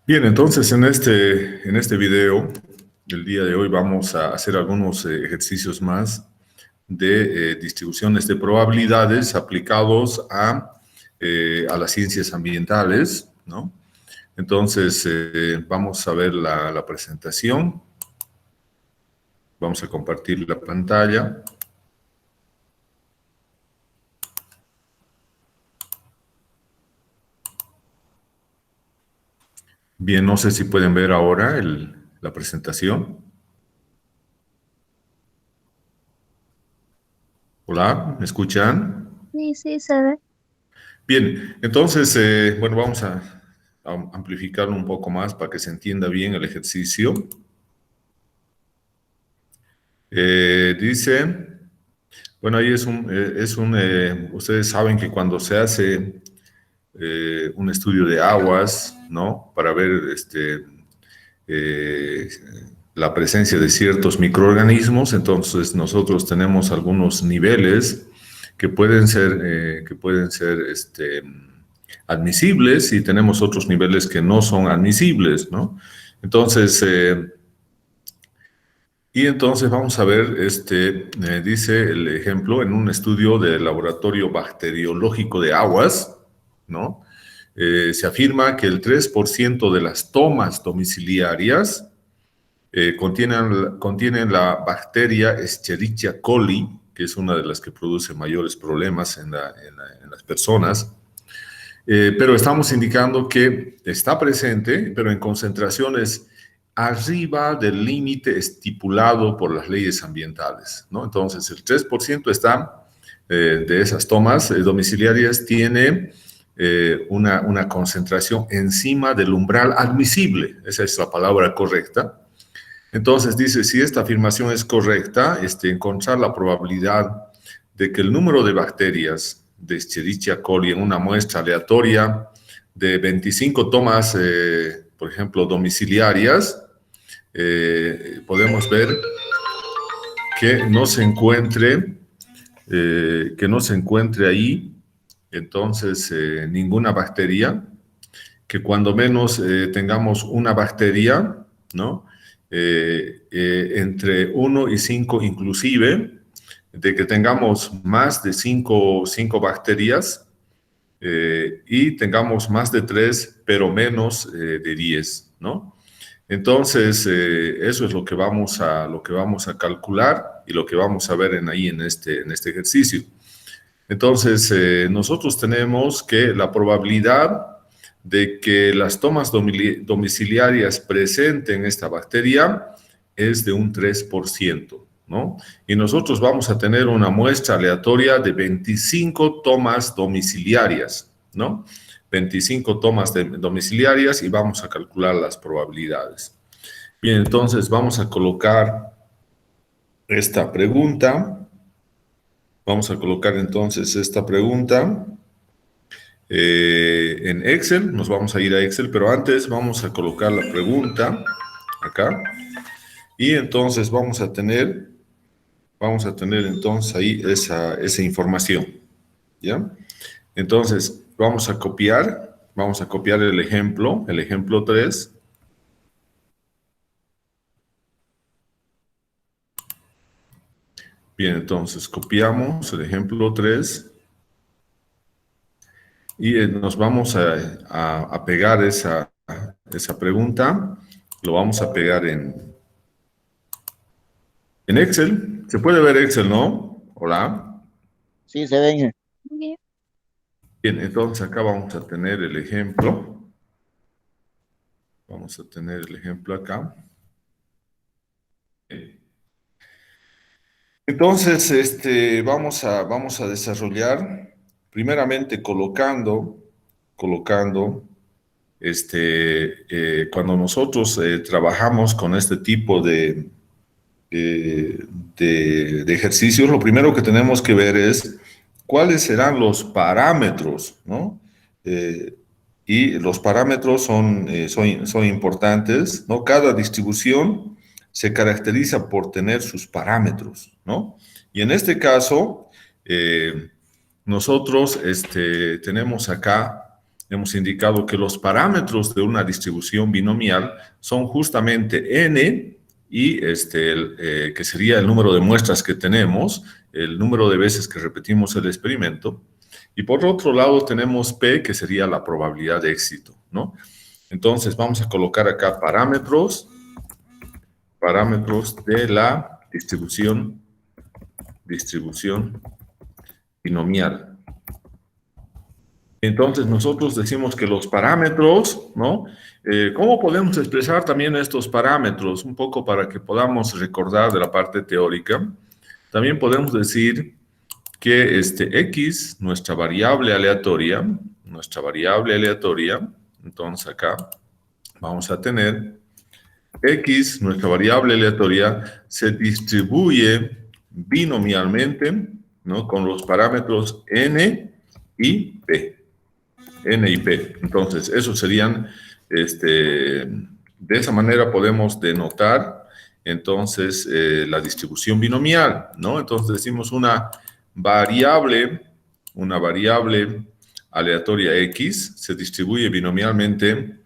Bien, entonces en este video del día de hoy vamos a hacer algunos ejercicios más de distribuciones de probabilidades aplicados a las ciencias ambientales, ¿no? Entonces, vamos a ver la presentación. Vamos a compartir la pantalla. Bien, no sé si pueden ver ahora la presentación. Hola, ¿me escuchan? Sí, sí, se ve. Bien, entonces, bueno, vamos a amplificarlo un poco más para que se entienda bien el ejercicio. Dice, bueno, ahí ustedes saben que cuando se hace un estudio de aguas, ¿no? Para ver eh, la presencia de ciertos microorganismos, entonces nosotros tenemos algunos niveles que pueden ser admisibles y tenemos otros niveles que no son admisibles, ¿no? Entonces, entonces vamos a ver, dice el ejemplo, en un estudio del laboratorio bacteriológico de aguas, ¿no? Se afirma que el 3% de las tomas domiciliarias contienen la bacteria Escherichia coli, que es una de las que produce mayores problemas en las personas. Pero estamos indicando que está presente, pero en concentraciones arriba del límite estipulado por las leyes ambientales, ¿no? Entonces, el 3% de esas tomas domiciliarias tiene una concentración encima del umbral admisible. Esa es la palabra correcta. Entonces, dice, si esta afirmación es correcta, encontrar la probabilidad de que el número de bacterias de Escherichia coli en una muestra aleatoria de 25 tomas, por ejemplo, domiciliarias, podemos ver que no se encuentre ahí, entonces, ninguna bacteria, que cuando menos tengamos una bacteria, ¿no? Entre 1 y 5 inclusive, de que tengamos más de 5 bacterias y tengamos más de 3 pero menos de 10, ¿no? Entonces, eso es lo que vamos a calcular y lo que vamos a ver ahí en este ejercicio. Entonces, nosotros tenemos que la probabilidad de que las tomas domiciliarias presenten esta bacteria es de un 3%, ¿no? Y nosotros vamos a tener una muestra aleatoria de 25 tomas domiciliarias, ¿no? 25 tomas domiciliarias y vamos a calcular las probabilidades. Bien, entonces vamos a colocar esta pregunta. Vamos a colocar entonces esta pregunta en Excel. Nos vamos a ir a Excel, pero antes vamos a colocar la pregunta acá. Y entonces vamos a tener entonces ahí esa información, ¿ya? Entonces vamos a copiar el ejemplo 3. Bien, entonces copiamos el ejemplo 3 y nos vamos a pegar esa pregunta, lo vamos a pegar en Excel. Se puede ver Excel, ¿no? Hola. Sí, se ven. Bien. Bien, entonces acá vamos a tener el ejemplo. Vamos a tener el ejemplo acá. Entonces, vamos a desarrollar primeramente colocando, cuando nosotros trabajamos con este tipo eh, de ejercicios, lo primero que tenemos que ver es cuáles serán los parámetros, ¿no? Eh, y los parámetros son importantes, ¿no? Cada distribución se caracteriza por tener sus parámetros, ¿no? Y en este caso, nosotros tenemos acá hemos indicado que los parámetros de una distribución binomial son justamente n y que sería el número de muestras que tenemos, el número de veces que repetimos el experimento. Y por otro lado tenemos p, que sería la probabilidad de éxito, ¿no? Entonces vamos a colocar acá parámetros de la distribución binomial. Entonces nosotros decimos que los parámetros, ¿no? ¿Cómo podemos expresar también estos parámetros? Un poco para que podamos recordar de la parte teórica. También podemos decir que x, nuestra variable aleatoria, entonces acá vamos a tener x, nuestra variable aleatoria, se distribuye binomialmente, ¿no? Con los parámetros n y p. N y P. Entonces, esos serían, de esa manera podemos denotar, entonces, la distribución binomial, ¿no? Entonces, decimos una variable aleatoria X se distribuye binomialmente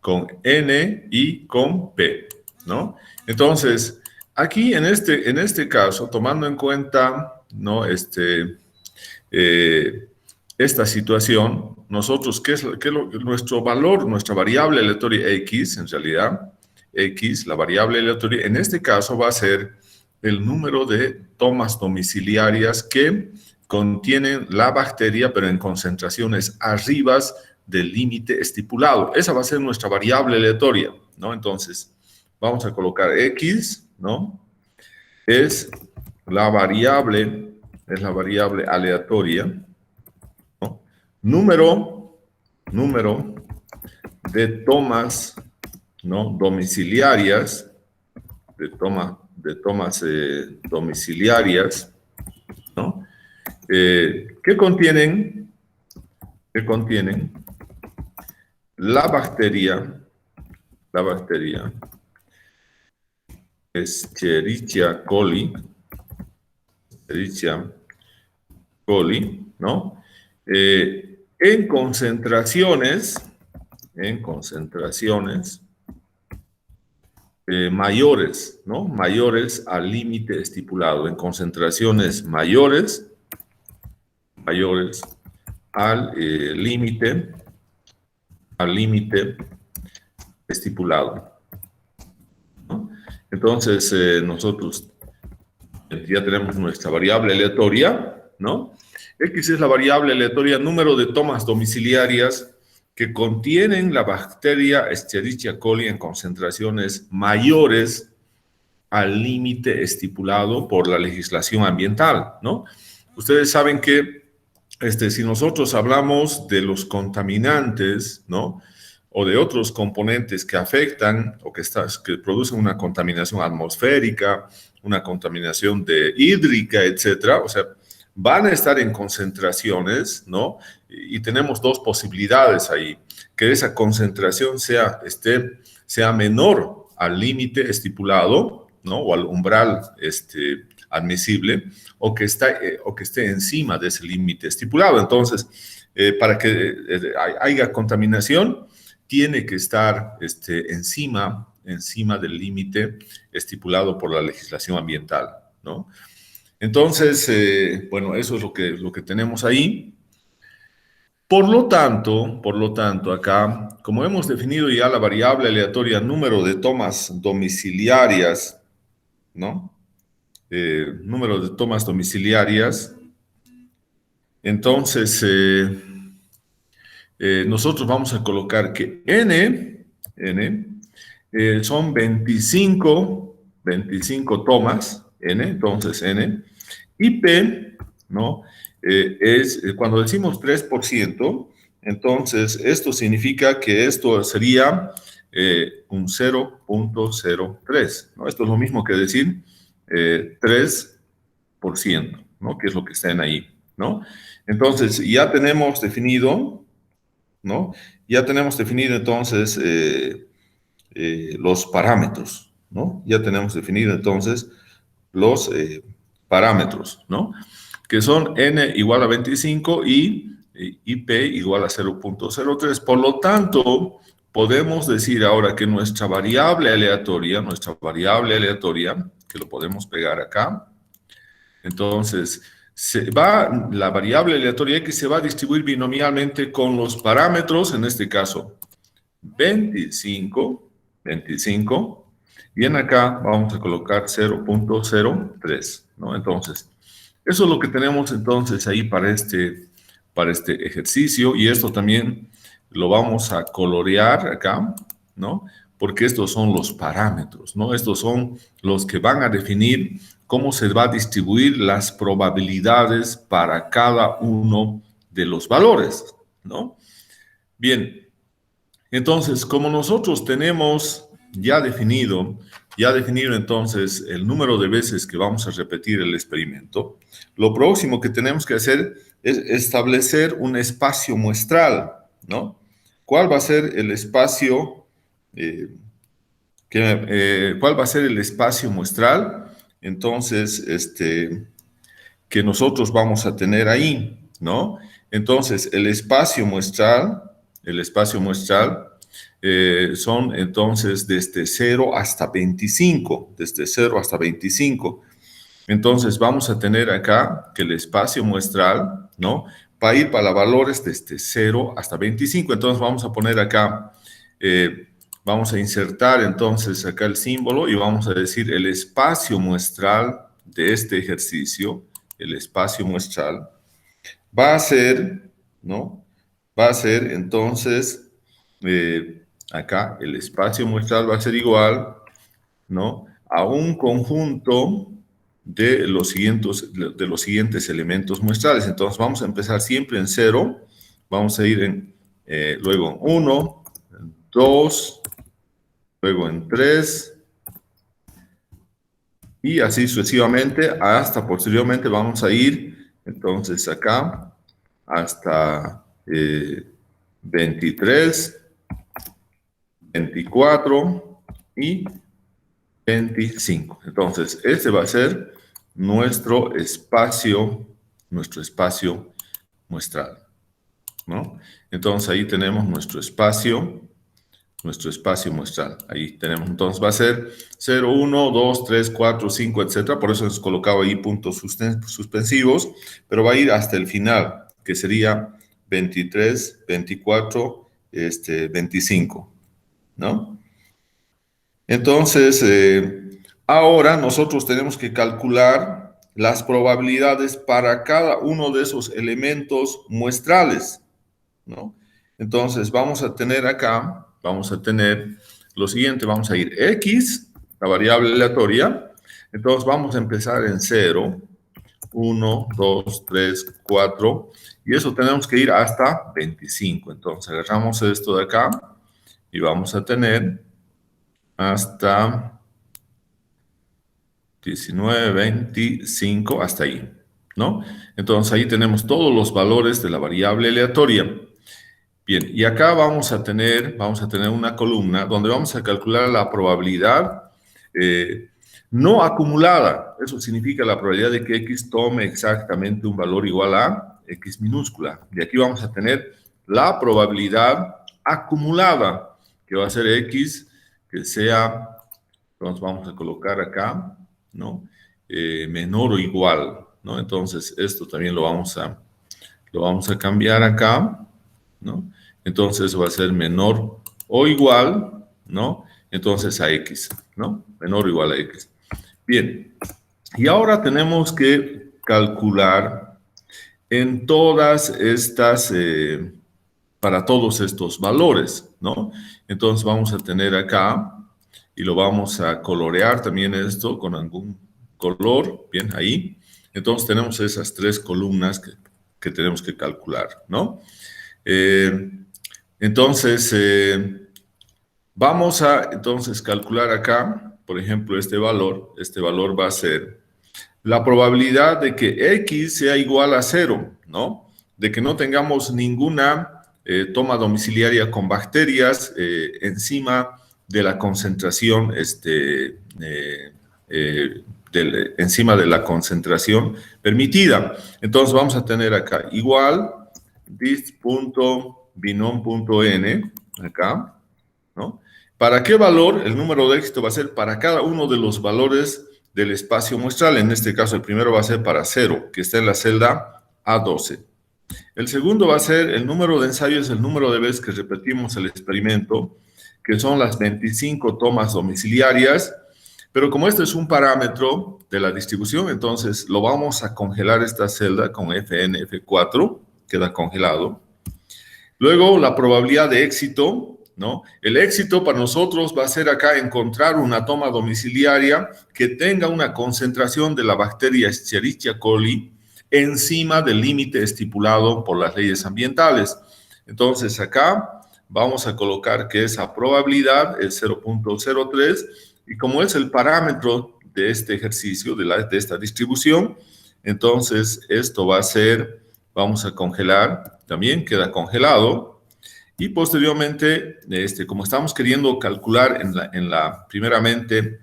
con N y con P, ¿no? Entonces, aquí en este caso, tomando en cuenta, ¿no? Esta situación, nosotros, ¿qué es nuestro valor, nuestra variable aleatoria X, en realidad, X, la variable aleatoria, en este caso va a ser el número de tomas domiciliarias que contienen la bacteria, pero en concentraciones arriba del límite estipulado. Esa va a ser nuestra variable aleatoria, ¿no? Entonces, vamos a colocar X, ¿no? Es la variable aleatoria, número de tomas, ¿no? Domiciliarias, domiciliarias, ¿no? Que contienen la bacteria Escherichia coli, ¿no? En concentraciones mayores, ¿no? Mayores al límite estipulado, en concentraciones mayores al límite estipulado, ¿no? Entonces, nosotros ya tenemos nuestra variable aleatoria, ¿no? X es la variable aleatoria número de tomas domiciliarias que contienen la bacteria Escherichia coli en concentraciones mayores al límite estipulado por la legislación ambiental, ¿no? Ustedes saben que si nosotros hablamos de los contaminantes, ¿no? O de otros componentes que afectan o que producen una contaminación atmosférica, una contaminación hídrica, etcétera, o sea, van a estar en concentraciones, ¿no? Y tenemos dos posibilidades ahí, que esa concentración sea menor al límite estipulado, ¿no? O al umbral admisible, o que esté encima de ese límite estipulado. Entonces, para que haya contaminación, tiene que estar encima del límite estipulado por la legislación ambiental, ¿no? Entonces, bueno, eso es lo que tenemos ahí. Por lo tanto, acá, como hemos definido ya la variable aleatoria número de tomas domiciliarias, ¿no? Número de tomas domiciliarias, entonces, nosotros vamos a colocar que N son 25 tomas, N, entonces N, y P, ¿no? Cuando decimos 3%, entonces esto significa que esto sería un 0.03, ¿no? Esto es lo mismo que decir 3%, ¿no? Que es lo que está en ahí, ¿no? Entonces, ya tenemos definido, ¿no? Ya tenemos definido entonces los parámetros, ¿no? Ya tenemos definido entonces los parámetros, ¿no? Que son n igual a 25 y y P igual a 0.03. Por lo tanto, podemos decir ahora que nuestra variable aleatoria, que lo podemos pegar acá, entonces, la variable aleatoria X se va a distribuir binomialmente con los parámetros, en este caso, 25, y en acá vamos a colocar 0.03, ¿no? Entonces, eso es lo que tenemos entonces ahí para este ejercicio, y esto también lo vamos a colorear acá, ¿no? Porque estos son los parámetros, ¿no? Estos son los que van a definir cómo se va a distribuir las probabilidades para cada uno de los valores, ¿no? Bien, entonces, como nosotros tenemos ya definido entonces el número de veces que vamos a repetir el experimento, lo próximo que tenemos que hacer es establecer un espacio muestral, ¿no? ¿Cuál va a ser el espacio cuál va a ser el espacio muestral? Entonces, que nosotros vamos a tener ahí, ¿no? Entonces, el espacio muestral son entonces desde 0 hasta 25, Entonces, vamos a tener acá que el espacio muestral, ¿no? Va a ir para valores desde 0 hasta 25. Entonces, vamos a poner acá, vamos a insertar entonces acá el símbolo y vamos a decir el espacio muestral de este ejercicio, el espacio muestral, va a ser, ¿no? Va a ser entonces, acá el espacio muestral va a ser igual, ¿no? A un conjunto de los siguientes elementos muestrales. Entonces vamos a empezar siempre en 0, vamos a ir en, luego en 1, 2, luego en 3, y así sucesivamente, hasta posteriormente vamos a ir, entonces acá, hasta 23, 24 y 25. Entonces, este va a ser nuestro espacio muestral, ¿no? Entonces, ahí tenemos nuestro espacio muestral. Ahí tenemos, entonces va a ser 0, 1, 2, 3, 4, 5, etcétera. Por eso hemos colocado ahí puntos suspensivos, pero va a ir hasta el final, que sería 23, 24, 25, ¿no? Entonces, ahora nosotros tenemos que calcular las probabilidades para cada uno de esos elementos muestrales, ¿no? Entonces, vamos a tener acá, lo siguiente, vamos a ir X, la variable aleatoria. Entonces, vamos a empezar en 0, 1, 2, 3, 4, y eso tenemos que ir hasta 25. Entonces, agarramos esto de acá y vamos a tener hasta 19, 25, hasta ahí, ¿no? Entonces, ahí tenemos todos los valores de la variable aleatoria. Bien, y acá vamos a tener una columna donde vamos a calcular la probabilidad no acumulada. Eso significa la probabilidad de que X tome exactamente un valor igual a X minúscula. Y aquí vamos a tener la probabilidad acumulada, que va a ser X, que sea, entonces vamos a colocar acá, ¿no? Menor o igual, ¿no? Entonces, esto también lo vamos a cambiar acá, ¿no? Entonces va a ser menor o igual, ¿no? Entonces a X, ¿no? Menor o igual a X. Bien, y ahora tenemos que calcular en todas estas, para todos estos valores, ¿no? Entonces vamos a tener acá, y lo vamos a colorear también esto con algún color, bien, ahí. Entonces tenemos esas tres columnas que tenemos que calcular, ¿no? Entonces, vamos a calcular acá, por ejemplo, este valor va a ser la probabilidad de que X sea igual a 0, ¿no? De que no tengamos ninguna toma domiciliaria con bacterias encima de la concentración, encima de la concentración permitida. Entonces, vamos a tener acá igual, dist.binom.n, acá, ¿no? ¿Para qué valor? El número de éxito va a ser para cada uno de los valores del espacio muestral. En este caso, el primero va a ser para 0, que está en la celda A12. El segundo va a ser el número de ensayos, el número de veces que repetimos el experimento, que son las 25 tomas domiciliarias. Pero como este es un parámetro de la distribución, entonces lo vamos a congelar esta celda con Fn, F4, queda congelado. Luego, la probabilidad de éxito, ¿no? El éxito para nosotros va a ser acá encontrar una toma domiciliaria que tenga una concentración de la bacteria Escherichia coli encima del límite estipulado por las leyes ambientales. Entonces, acá vamos a colocar que esa probabilidad es 0.03 y como es el parámetro de este ejercicio, de esta distribución, entonces esto va a ser, vamos a congelar, también queda congelado. Y posteriormente, como estamos queriendo calcular primeramente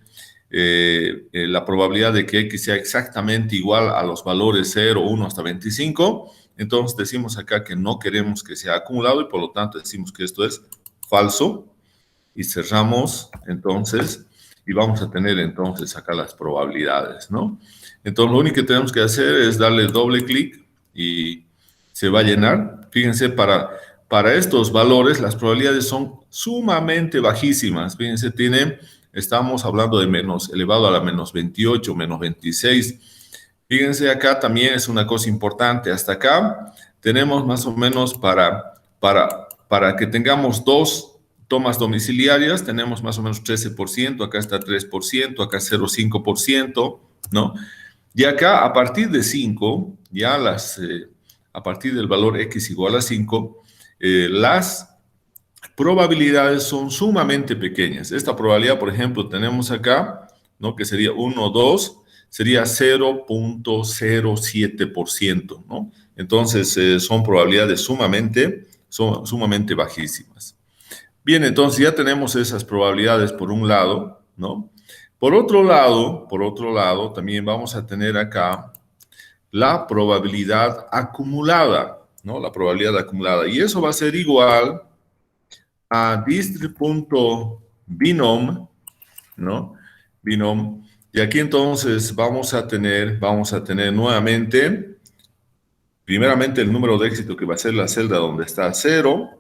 la probabilidad de que X sea exactamente igual a los valores 0, 1 hasta 25, entonces decimos acá que no queremos que sea acumulado y por lo tanto decimos que esto es falso y cerramos entonces y vamos a tener entonces acá las probabilidades, ¿no? Entonces lo único que tenemos que hacer es darle doble clic y se va a llenar. Fíjense, para estos valores las probabilidades son sumamente bajísimas. Fíjense, estamos hablando de menos elevado a la menos 28, menos 26. Fíjense, acá también es una cosa importante. Hasta acá tenemos más o menos para que tengamos dos tomas domiciliarias, tenemos más o menos 13%, acá está 3%, acá 0,5%, ¿no? Y acá a partir de 5, ya a partir del valor X igual a 5, las probabilidades son sumamente pequeñas. Esta probabilidad, por ejemplo, tenemos acá, ¿no? Que sería 1, 2, sería 0.07%, ¿no? Entonces, son probabilidades sumamente bajísimas. Bien, entonces ya tenemos esas probabilidades por un lado, ¿no? Por otro lado, también vamos a tener acá la probabilidad acumulada, ¿no? La probabilidad acumulada. Y eso va a ser igual a dist.binom, ¿no? Binom. Y aquí entonces vamos a tener nuevamente, primeramente el número de éxito que va a ser la celda donde está 0.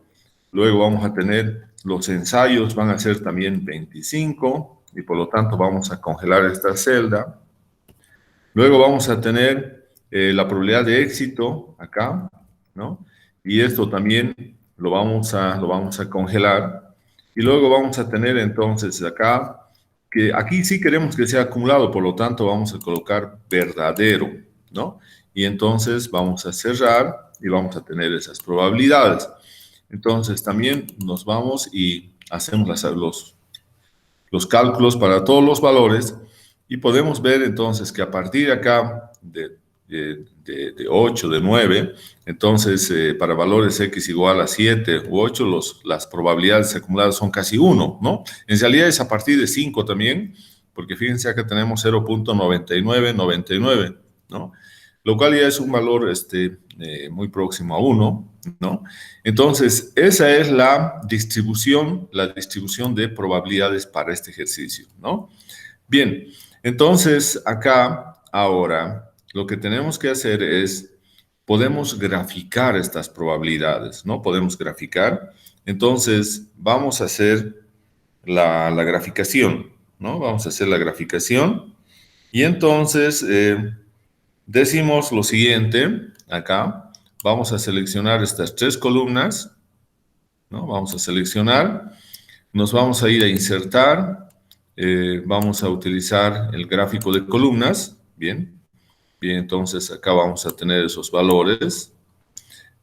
Luego vamos a tener los ensayos, van a ser también 25 y por lo tanto vamos a congelar esta celda. Luego vamos a tener la probabilidad de éxito acá, ¿no? Y esto también lo vamos a congelar. Y luego vamos a tener entonces acá, que aquí sí queremos que sea acumulado, por lo tanto vamos a colocar verdadero, ¿no? Y entonces vamos a cerrar y vamos a tener esas probabilidades. Entonces también nos vamos y hacemos los cálculos para todos los valores y podemos ver entonces que a partir de acá de 8, de 9, entonces para valores X igual a 7 u 8, las probabilidades acumuladas son casi 1, ¿no? En realidad es a partir de 5 también, porque fíjense acá tenemos 0.9999, ¿no? Lo cual ya es un valor muy próximo a 1, ¿no? Entonces, esa es la distribución de probabilidades para este ejercicio, ¿no? Bien, entonces acá, ahora, lo que tenemos que hacer es, podemos graficar estas probabilidades, ¿no? Podemos graficar. Entonces, vamos a hacer la graficación, ¿no? Vamos a hacer la graficación. Y entonces, decimos lo siguiente, acá, vamos a seleccionar estas 3 columnas, ¿no? Vamos a seleccionar, nos vamos a ir a insertar, vamos a utilizar el gráfico de columnas, bien, entonces acá vamos a tener esos valores.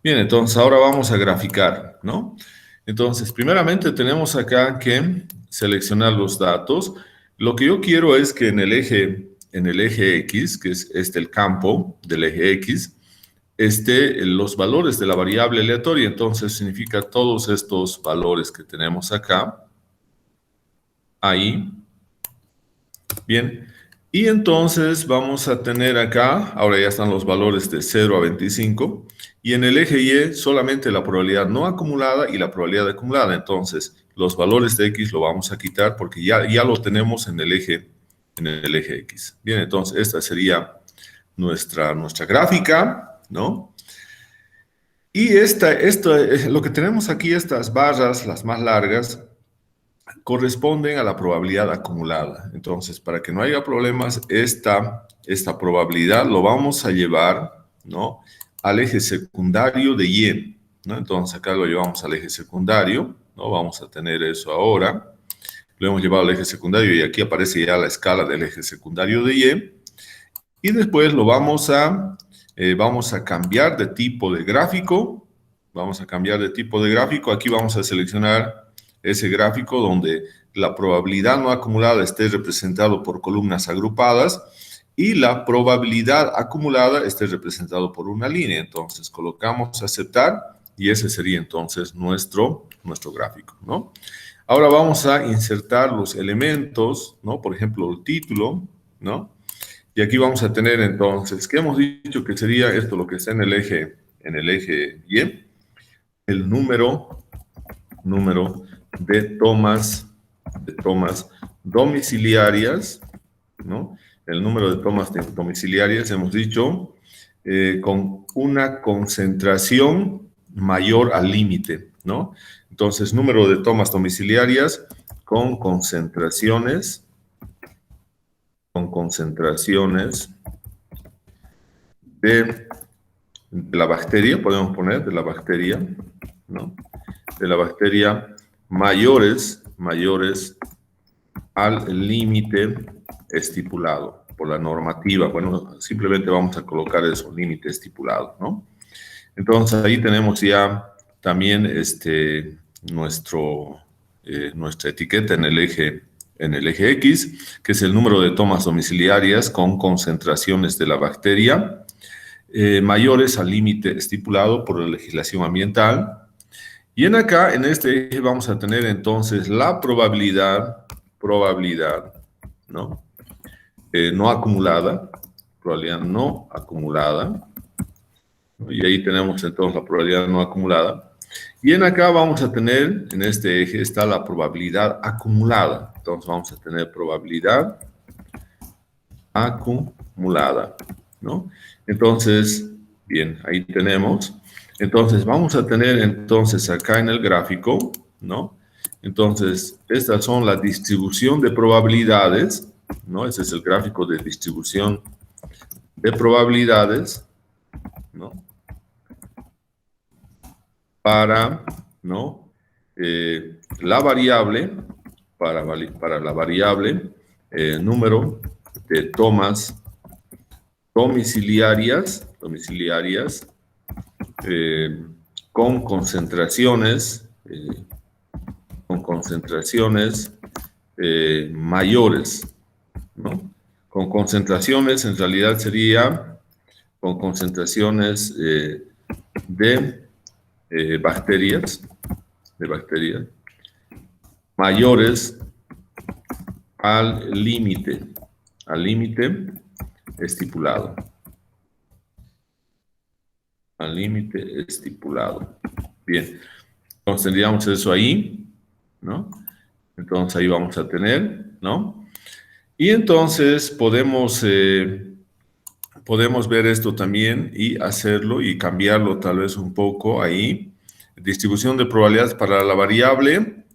Bien, entonces ahora vamos a graficar, ¿no? Entonces, primeramente tenemos acá que seleccionar los datos. Lo que yo quiero es que en el eje X, que es el campo del eje X, los valores de la variable aleatoria. Entonces significa todos estos valores que tenemos acá, ahí. Bien, y entonces vamos a tener acá, ahora ya están los valores de 0 a 25, Y en el eje Y solamente la probabilidad no acumulada y la probabilidad acumulada. Entonces, los valores de X lo vamos a quitar porque ya lo tenemos en el eje X. Bien, entonces esta sería nuestra gráfica, ¿no? Y lo que tenemos aquí, estas barras, las más largas, corresponden a la probabilidad acumulada. Entonces, para que no haya problemas, esta probabilidad lo vamos a llevar, ¿no?, al eje secundario de Y, ¿no? Entonces, acá lo llevamos al eje secundario, ¿no? Vamos a tener eso ahora. Lo hemos llevado al eje secundario y aquí aparece ya la escala del eje secundario de Y. Y después lo vamos a cambiar de tipo de gráfico. Vamos a cambiar de tipo de gráfico. Aquí vamos a seleccionar ese gráfico donde la probabilidad no acumulada esté representado por columnas agrupadas y la probabilidad acumulada esté representado por una línea. Entonces colocamos aceptar y ese sería entonces nuestro gráfico, ¿no? Ahora vamos a insertar los elementos, ¿no? Por ejemplo, el título, ¿no? Y aquí vamos a tener entonces, ¿qué hemos dicho que sería esto lo que está en el eje Y? El número de tomas domiciliarias, ¿no? El número de tomas domiciliarias, hemos dicho, con una concentración mayor al límite, ¿no? Entonces, número de tomas domiciliarias con concentraciones de la bacteria, podemos poner, de la bacteria, ¿no? De la bacteria mayores al límite estipulado por la normativa. Bueno, simplemente vamos a colocar eso, límite estipulado, ¿no? Entonces, ahí tenemos ya también nuestra etiqueta en el eje X, que es el número de tomas domiciliarias con concentraciones de la bacteria mayores al límite estipulado por la legislación ambiental. Y en este eje vamos a tener entonces la probabilidad, ¿no? No acumulada, probabilidad no acumulada. Y ahí tenemos entonces la probabilidad no acumulada. Y en acá vamos a tener, en este eje está la probabilidad acumulada. Entonces vamos a tener probabilidad acumulada, ¿no? Entonces, bien, ahí tenemos. Entonces vamos a tener entonces acá en el gráfico, ¿no? Entonces, estas son la distribución de probabilidades, ¿no? Ese es el gráfico de distribución de probabilidades, ¿no? Para, ¿no? La variable, para la variable, número de tomas domiciliarias con concentraciones mayores, ¿no? Con concentraciones, en realidad sería con concentraciones de bacterias mayores al límite estipulado. Al límite estipulado. Bien, entonces tendríamos eso ahí, ¿no? Entonces ahí vamos a tener, ¿no? Y entonces podemos ver esto también y hacerlo y cambiarlo tal vez un poco ahí. Distribución de probabilidades para la variable,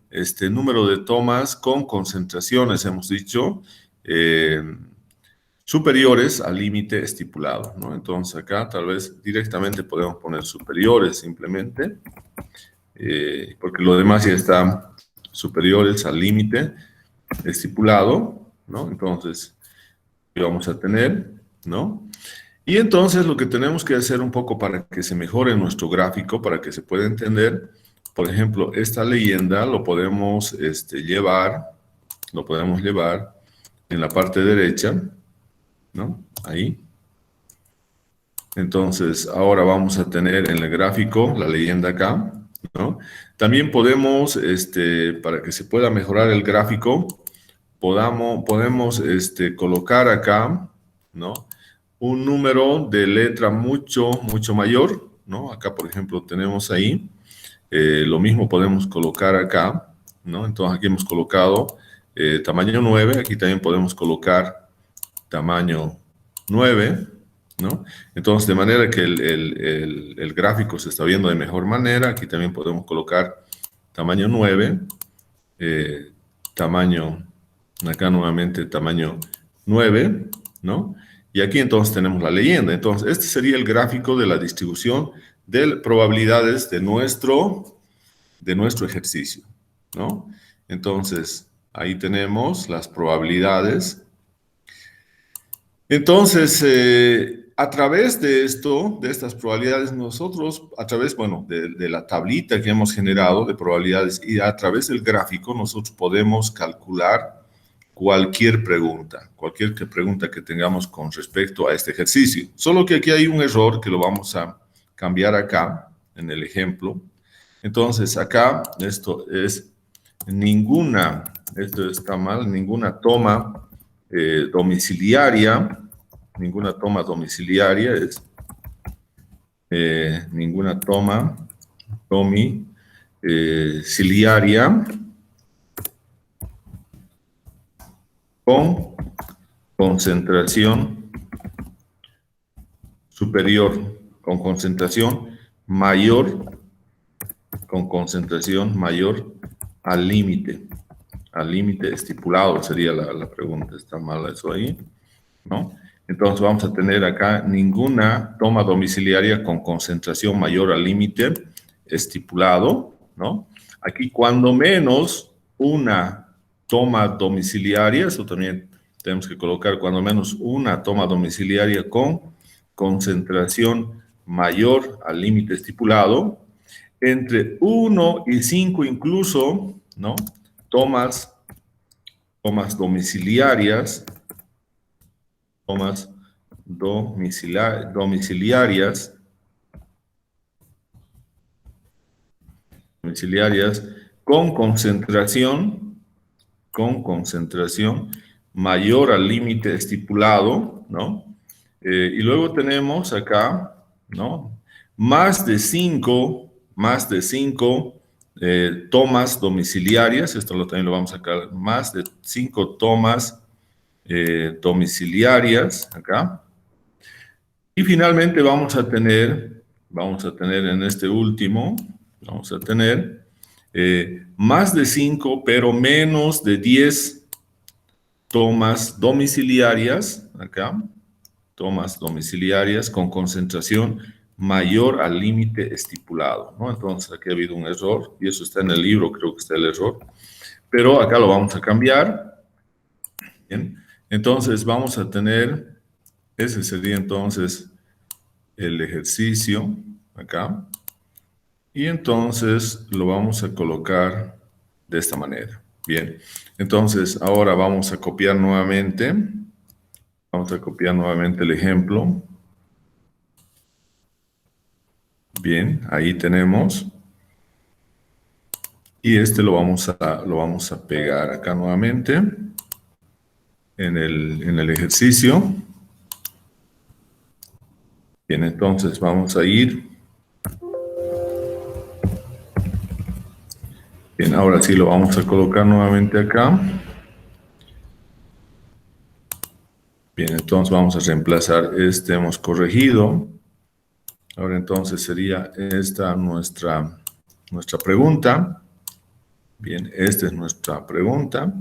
número de tomas con concentraciones, hemos dicho, superiores al límite estipulado, ¿no? Entonces acá tal vez directamente podemos poner superiores simplemente, porque lo demás ya está superiores al límite estipulado, ¿no? Entonces, ¿qué vamos a tener, no? Y entonces lo que tenemos que hacer un poco para que se mejore nuestro gráfico, para que se pueda entender, por ejemplo, esta leyenda lo podemos llevar en la parte derecha, ¿no? Ahí. Entonces, ahora vamos a tener en el gráfico la leyenda acá, ¿no? También podemos, para que se pueda mejorar el gráfico, podemos colocar acá, ¿no?, un número de letra mucho mayor, ¿no? Acá, por ejemplo, tenemos ahí, lo mismo podemos colocar acá, ¿no? Entonces, aquí hemos colocado tamaño 9, aquí también podemos colocar tamaño 9, ¿no? Entonces, de manera que el gráfico se está viendo de mejor manera, aquí también podemos colocar tamaño 9, tamaño, acá nuevamente tamaño 9, ¿no? Y aquí entonces tenemos la leyenda. Entonces, este sería el gráfico de la distribución de probabilidades de nuestro ejercicio, ¿no? Entonces, ahí tenemos las probabilidades. Entonces, a través de esto, de estas probabilidades, nosotros, a través, bueno, de la tablita que hemos generado de probabilidades y a través del gráfico, nosotros podemos calcular cualquier pregunta que tengamos con respecto a este ejercicio. Solo que aquí hay un error que lo vamos a cambiar acá, en el ejemplo. Entonces, acá, esto está mal, ninguna toma domiciliaria, ninguna toma domiciliaria es ninguna toma domiciliaria con concentración superior, con concentración mayor al límite estipulado, sería la pregunta. Está mal eso ahí, ¿no? Entonces vamos a tener acá ninguna toma domiciliaria con concentración mayor al límite estipulado, ¿no? Aquí cuando menos una toma domiciliaria, eso también tenemos que colocar cuando menos una toma domiciliaria con concentración mayor al límite estipulado, entre 1 y 5 incluso, ¿no? Tomas domiciliarias, domiciliarias con concentración mayor al límite estipulado, ¿no? Y luego tenemos acá, ¿no? Más de 5 tomas domiciliarias, esto también lo vamos a sacar, más de 5 tomas domiciliarias acá. Y finalmente vamos a tener en este último, vamos a tener más de 5, pero menos de 10 tomas domiciliarias, acá, tomas domiciliarias con concentración mayor al límite estipulado, ¿no? Entonces aquí ha habido un error, y eso está en el libro, creo que está el error, pero acá lo vamos a cambiar. Bien, entonces vamos a tener, ese sería entonces el ejercicio acá, y entonces lo vamos a colocar de esta manera. Bien, entonces ahora vamos a copiar nuevamente el ejemplo. Bien, ahí tenemos. Y este lo vamos a pegar acá nuevamente en el ejercicio. Bien, entonces vamos a ir. Bien, ahora sí lo vamos a colocar nuevamente acá. Bien, entonces vamos a reemplazar este, hemos corregido. Ahora entonces sería esta nuestra pregunta. Bien, esta es nuestra pregunta.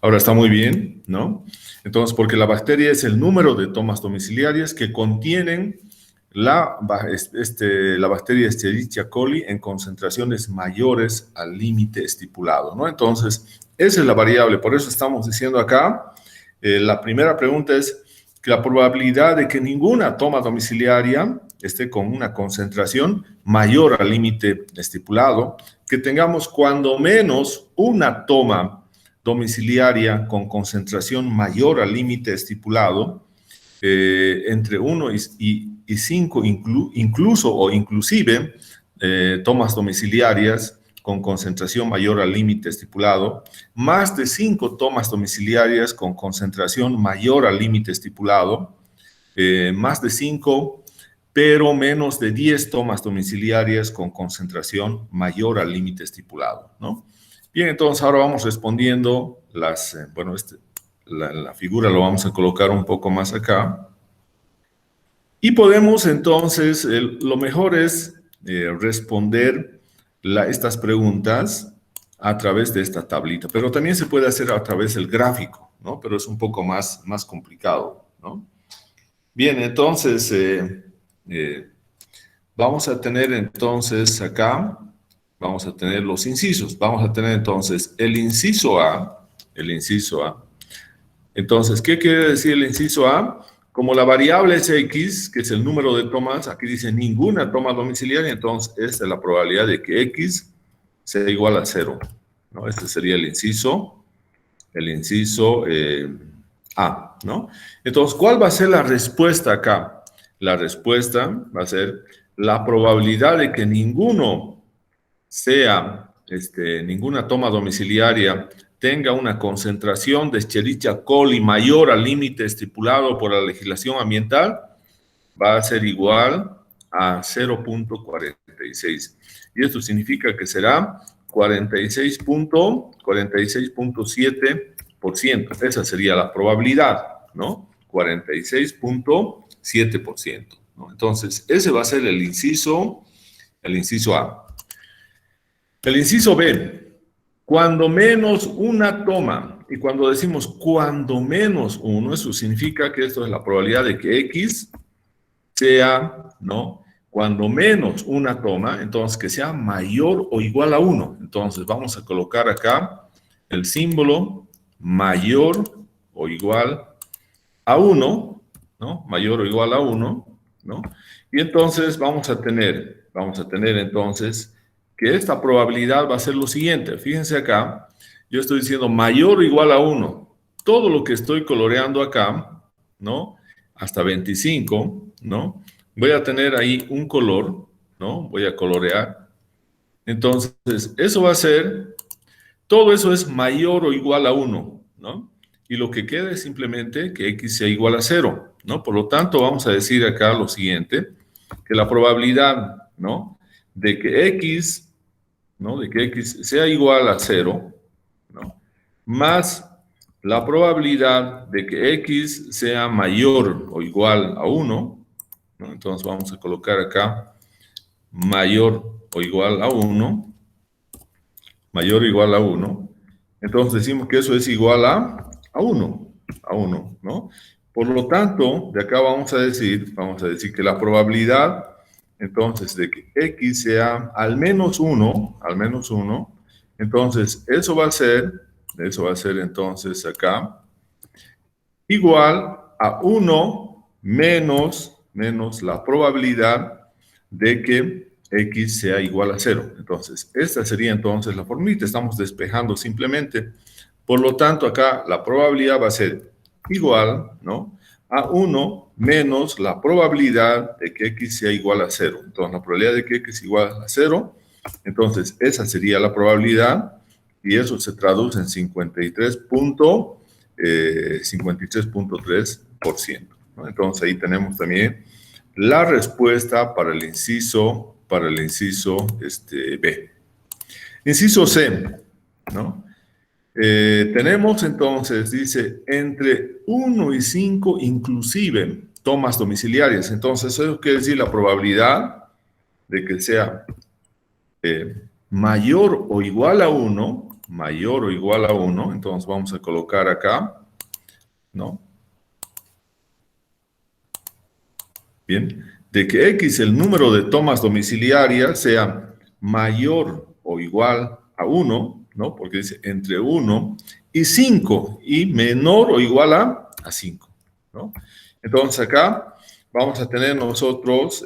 Ahora está muy bien, ¿no? Entonces, porque la bacteria es el número de tomas domiciliarias que contienen la bacteria Escherichia coli en concentraciones mayores al límite estipulado, ¿no? Entonces, esa es la variable. Por eso estamos diciendo acá, la primera pregunta es que la probabilidad de que ninguna toma domiciliaria esté con una concentración mayor al límite estipulado, que tengamos cuando menos una toma domiciliaria con concentración mayor al límite estipulado, entre 1 y 5 incluso o inclusive tomas domiciliarias con concentración mayor al límite estipulado, más de 5 tomas domiciliarias con concentración mayor al límite estipulado, más de 5 pero menos de 10 tomas domiciliarias con concentración mayor al límite estipulado, ¿no? Bien, entonces ahora vamos respondiendo la figura lo vamos a colocar un poco más acá. Y podemos entonces, lo mejor es responder estas preguntas a través de esta tablita, pero también se puede hacer a través del gráfico, ¿no? Pero es un poco más complicado, ¿no? Bien, entonces, vamos a tener entonces acá, vamos a tener los incisos. Vamos a tener entonces el inciso A. Entonces, ¿qué quiere decir el inciso A? Como la variable es X, que es el número de tomas, aquí dice ninguna toma domiciliaria, entonces esta es la probabilidad de que X sea igual a 0, ¿no? Este sería el inciso A, ¿no? Entonces, ¿cuál va a ser la respuesta acá? La respuesta va a ser la probabilidad de que ninguna toma domiciliaria tenga una concentración de Escherichia coli mayor al límite estipulado por la legislación ambiental, va a ser igual a 0.46. Y esto significa que será 46.7%. Esa sería la probabilidad, ¿no? 46.7%, ¿no? Entonces, ese va a ser el inciso A. El inciso B, cuando menos una toma, y cuando decimos cuando menos uno, eso significa que esto es la probabilidad de que X sea, ¿no? Cuando menos una toma, entonces que sea mayor o igual a 1. Entonces vamos a colocar acá el símbolo mayor o igual a 1, ¿no? Mayor o igual a 1, ¿no? Y entonces vamos a tener entonces que esta probabilidad va a ser lo siguiente. Fíjense acá, yo estoy diciendo mayor o igual a 1. Todo lo que estoy coloreando acá, ¿no? Hasta 25, ¿no? Voy a tener ahí un color, ¿no? Voy a colorear. Entonces, eso va a ser, todo eso es mayor o igual a 1, ¿no? Y lo que queda es simplemente que X sea igual a 0, ¿no? Por lo tanto, vamos a decir acá lo siguiente, que la probabilidad, ¿no? De que X, ¿no? De que X sea igual a 0, ¿no? Más la probabilidad de que X sea mayor o igual a 1, ¿no? Entonces vamos a colocar acá mayor o igual a 1, mayor o igual a 1. Entonces decimos que eso es igual a 1, ¿no? Por lo tanto, de acá vamos a decir que la probabilidad, entonces, de que X sea al menos 1, entonces eso va a ser entonces acá, igual a 1 menos la probabilidad de que X sea igual a 0. Entonces, esta sería entonces la formulita. Estamos despejando simplemente. Por lo tanto, acá la probabilidad va a ser igual, ¿no? A 1 menos la probabilidad de que X sea igual a 0. Entonces, la probabilidad de que X sea igual a 0, entonces esa sería la probabilidad y eso se traduce en 53.3%, ¿no? Entonces, ahí tenemos también la respuesta para el inciso B. Inciso C, ¿no? Tenemos entonces, dice, entre 1 y 5 inclusive tomas domiciliarias. Entonces, eso quiere decir la probabilidad de que sea mayor o igual a 1, entonces vamos a colocar acá, ¿no? Bien, de que X, el número de tomas domiciliarias, sea mayor o igual a 1, ¿no? Porque dice entre 1 y 5, y menor o igual a 5, ¿no? Entonces acá vamos a tener nosotros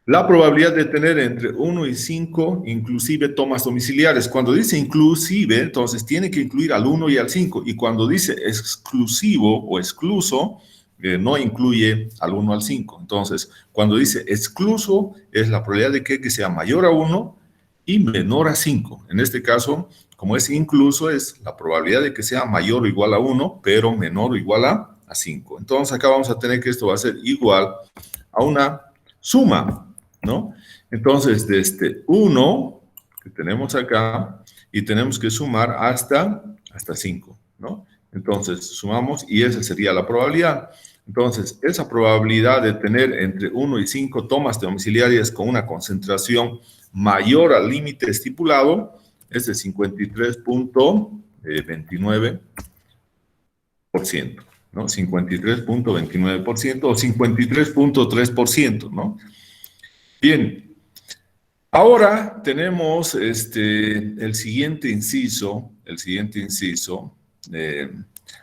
la probabilidad de tener entre 1 y 5 inclusive tomas domiciliares. Cuando dice inclusive, entonces tiene que incluir al 1 y al 5. Y cuando dice exclusivo o excluso, no incluye al 1 al 5. Entonces, cuando dice excluso, es la probabilidad de que sea mayor a 1 y menor a 5. En este caso, como es incluso, es la probabilidad de que sea mayor o igual a 1, pero menor o igual a a 5. Entonces, acá vamos a tener que esto va a ser igual a una suma, ¿no? Entonces, de este 1 que tenemos acá, y tenemos que sumar hasta 5, ¿no? Entonces, sumamos y esa sería la probabilidad. Entonces, esa probabilidad de tener entre 1 y 5 tomas domiciliarias con una concentración mayor al límite estipulado es de 53.29%, ¿no? 53.29% o 53.3%, ¿no? Bien. Ahora tenemos el siguiente inciso.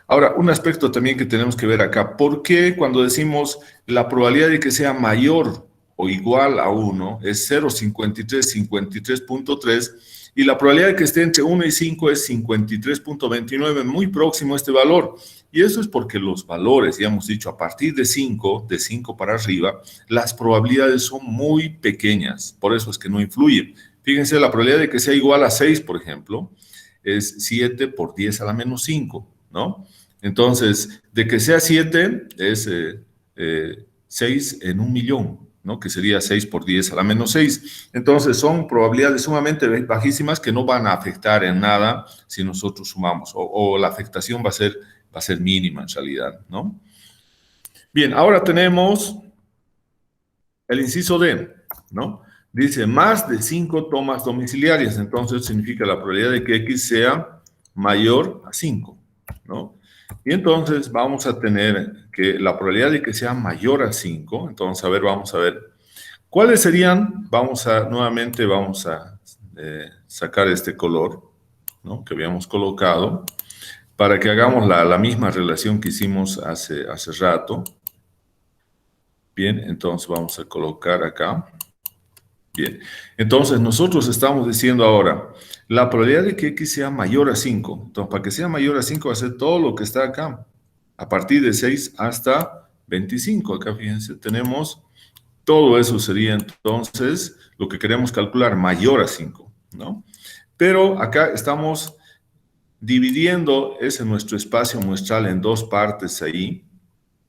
Ahora, un aspecto también que tenemos que ver acá. ¿Por qué cuando decimos la probabilidad de que sea mayor o igual a 1 es 0,53, 53.3 y la probabilidad de que esté entre 1 y 5 es 53.29, muy próximo a este valor? Y eso es porque los valores, ya hemos dicho, a partir de 5 para arriba, las probabilidades son muy pequeñas, por eso es que no influyen. Fíjense, la probabilidad de que sea igual a 6, por ejemplo, es 7 por 10 a la menos 5, ¿no? Entonces, de que sea 7 es 6 en 1.000.000, ¿no? Que sería 6 por 10 a la menos 6. Entonces, son probabilidades sumamente bajísimas que no van a afectar en nada si nosotros sumamos, o la afectación va a ser mínima en realidad, ¿no? Bien, ahora tenemos el inciso D, ¿no? Dice, más de 5 tomas domiciliarias. Entonces, significa la probabilidad de que X sea mayor a 5, ¿no? Y entonces vamos a tener que la probabilidad de que sea mayor a 5. Entonces, vamos a ver. ¿Cuáles serían? Nuevamente vamos a sacar este color, ¿no? Que habíamos colocado, para que hagamos la misma relación que hicimos hace rato. Bien, entonces vamos a colocar acá. Bien, entonces nosotros estamos diciendo ahora, la probabilidad de que X sea mayor a 5. Entonces, para que sea mayor a 5 va a ser todo lo que está acá, a partir de 6 hasta 25. Acá, fíjense, tenemos todo eso sería entonces lo que queremos calcular, mayor a 5, ¿no? Pero acá estamos dividiendo nuestro espacio muestral en dos partes ahí,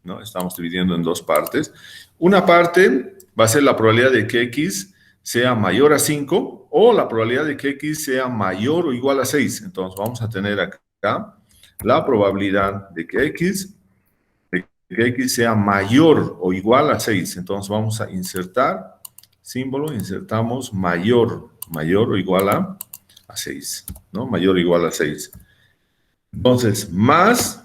¿no? Estamos dividiendo en dos partes. Una parte va a ser la probabilidad de que X sea mayor a 5 o la probabilidad de que X sea mayor o igual a 6. Entonces vamos a tener acá la probabilidad de que X sea mayor o igual a 6. Entonces vamos a insertar símbolo, insertamos mayor o igual a 6, ¿no? Mayor o igual a 6. Entonces, más,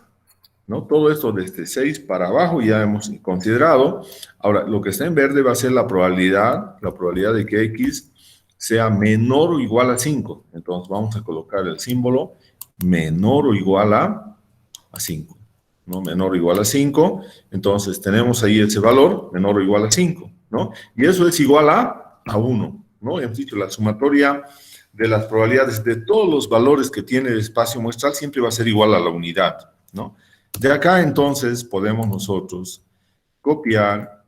¿no? Todo esto desde 6 para abajo ya hemos considerado. Ahora, lo que está en verde va a ser la probabilidad de que X sea menor o igual a 5. Entonces, vamos a colocar el símbolo menor o igual a 5, ¿no? Menor o igual a 5. Entonces, tenemos ahí ese valor, menor o igual a 5, ¿no? Y eso es igual a 1, ¿no? Hemos dicho, la sumatoria de las probabilidades de todos los valores que tiene el espacio muestral siempre va a ser igual a la unidad, ¿no? De acá, entonces, podemos nosotros copiar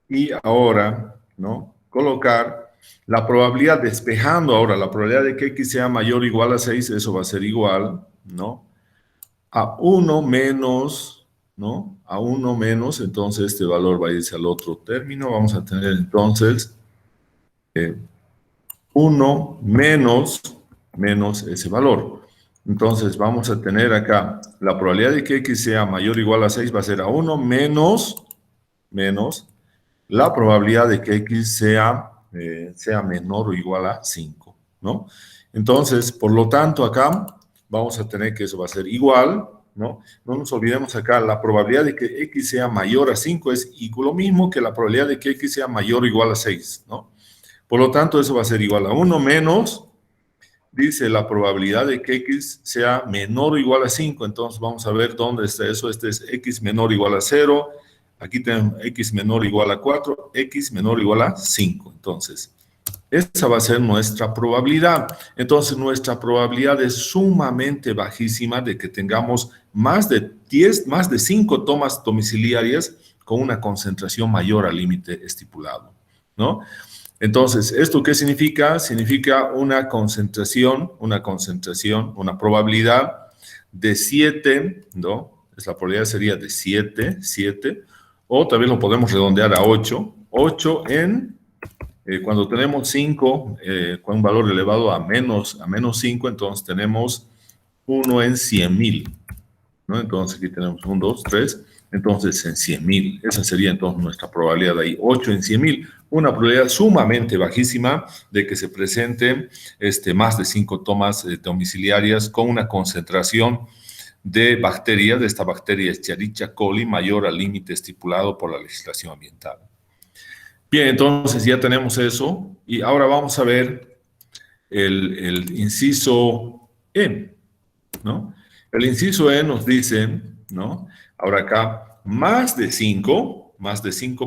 y ahora, ¿no? Colocar la probabilidad, despejando ahora la probabilidad de que X sea mayor o igual a 6, eso va a ser igual, ¿no? A 1 menos, ¿no? A 1 menos, entonces este valor va a irse al otro término. Vamos a tener entonces 1 menos ese valor. Entonces vamos a tener acá la probabilidad de que X sea mayor o igual a 6 va a ser a 1 menos la probabilidad de que X sea menor o igual a 5, ¿no? Entonces, por lo tanto, acá vamos a tener que eso va a ser igual, ¿no? No nos olvidemos acá, la probabilidad de que X sea mayor a 5 es lo mismo que la probabilidad de que X sea mayor o igual a 6, ¿no? Por lo tanto, eso va a ser igual a 1 menos, dice la probabilidad de que X sea menor o igual a 5. Entonces, vamos a ver dónde está eso. Este es X menor o igual a 0. Aquí tenemos X menor o igual a 4, X menor o igual a 5. Entonces, esa va a ser nuestra probabilidad. Entonces, nuestra probabilidad es sumamente bajísima de que tengamos más de 5 tomas domiciliarias con una concentración mayor al límite estipulado, ¿no? Entonces, ¿esto qué significa? Significa una concentración, una probabilidad de 7, ¿no? La probabilidad sería de 7, o también lo podemos redondear a 8. 8 en, cuando tenemos 5, con un valor elevado a menos 5, entonces tenemos 1 en 100.000, ¿no? Entonces aquí tenemos 1, 2, 3, entonces en 100.000. Esa sería entonces nuestra probabilidad ahí, 8 en 100.000. Una probabilidad sumamente bajísima de que se presenten más de 5 tomas domiciliarias con una concentración de bacterias, de esta bacteria Escherichia coli, mayor al límite estipulado por la legislación ambiental. Bien, entonces ya tenemos eso, y ahora vamos a ver el inciso E, ¿no? El inciso E nos dice, ¿no? Ahora acá, más de 5,